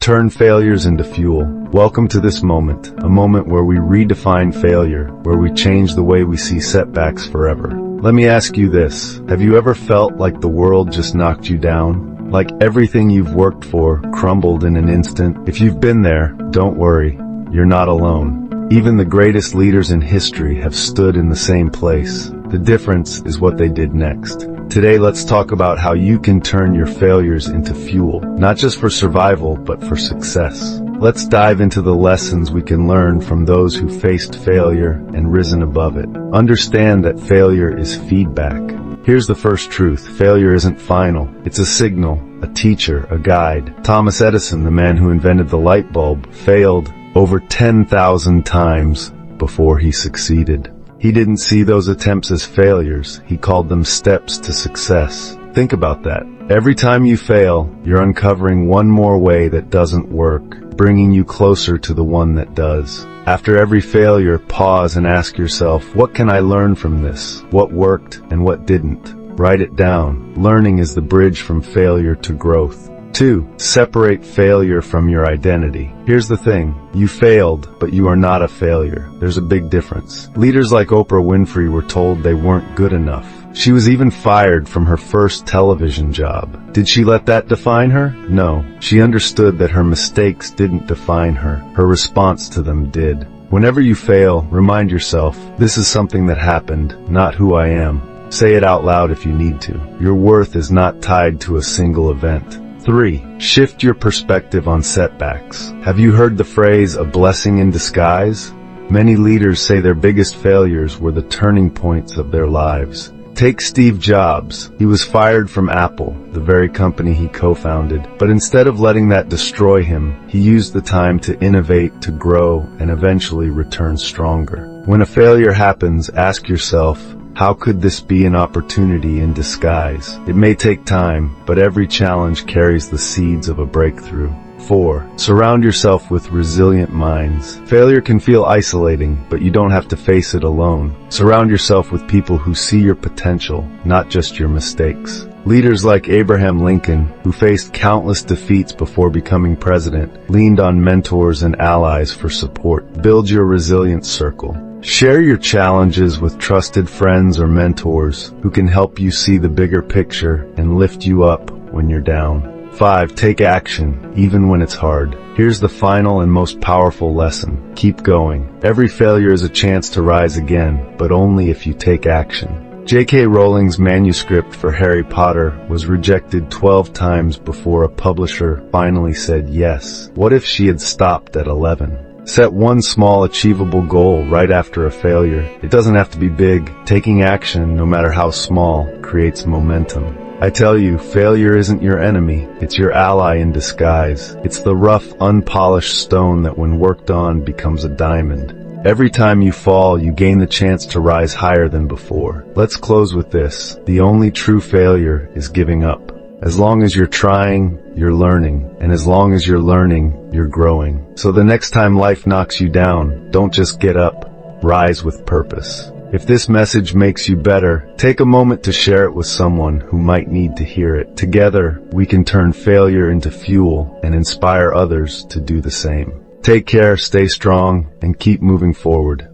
Turn failures into fuel. Welcome to this moment, a moment where we redefine failure, where we change the way we see setbacks forever. Let me ask you this. Have you ever felt like the world just knocked you down? Like everything you've worked for crumbled in an instant? If you've been there, don't worry. You're not alone. Even the greatest leaders in history have stood in the same place. The difference is what they did next. Today, let's talk about how you can turn your failures into fuel, not just for survival, but for success. Let's dive into the lessons we can learn from those who faced failure and risen above it. Understand that failure is feedback. Here's the first truth. Failure isn't final. It's a signal, a teacher, a guide. Thomas Edison, the man who invented the light bulb, failed over 10,000 times before he succeeded. He didn't see those attempts as failures. He called them steps to success. Think about that. Every time you fail, you're uncovering one more way that doesn't work, bringing you closer to the one that does. After every failure, pause and ask yourself, what can I learn from this? What worked and what didn't? Write it down. Learning is the bridge from failure to growth. 2. Separate failure from your identity. Here's the thing. You failed, but you are not a failure. There's a big difference. Leaders like Oprah Winfrey were told they weren't good enough. She was even fired from her first television job. Did she let that define her? No. She understood that her mistakes didn't define her. Her response to them did. Whenever you fail, remind yourself, this is something that happened, not who I am. Say it out loud if you need to. Your worth is not tied to a single event. 3. Shift your perspective on setbacks. Have you heard the phrase, a blessing in disguise? Many leaders say their biggest failures were the turning points of their lives. Take Steve Jobs. He was fired from Apple, the very company he co-founded. But instead of letting that destroy him, he used the time to innovate, to grow, and eventually return stronger. When a failure happens, ask yourself, how could this be an opportunity in disguise? It may take time, but every challenge carries the seeds of a breakthrough. 4. Surround yourself with resilient minds. Failure can feel isolating, but you don't have to face it alone. Surround yourself with people who see your potential, not just your mistakes. Leaders like Abraham Lincoln, who faced countless defeats before becoming president, leaned on mentors and allies for support. Build your resilience circle. Share your challenges with trusted friends or mentors who can help you see the bigger picture and lift you up when you're down. 5. Take action, even when it's hard. Here's the final and most powerful lesson. Keep going. Every failure is a chance to rise again, but only if you take action. J.K. Rowling's manuscript for Harry Potter was rejected 12 times before a publisher finally said yes. What if she had stopped at 11? Set one small achievable goal right after a failure. It doesn't have to be big. Taking action, no matter how small, creates momentum. I tell you, failure isn't your enemy. It's your ally in disguise. It's the rough, unpolished stone that when worked on becomes a diamond. Every time you fall, you gain the chance to rise higher than before. Let's close with this. The only true failure is giving up. As long as you're trying, you're learning. And as long as you're learning, you're growing. So the next time life knocks you down, don't just get up. Rise with purpose. If this message makes you better, take a moment to share it with someone who might need to hear it. Together, we can turn failure into fuel and inspire others to do the same. Take care, stay strong, and keep moving forward.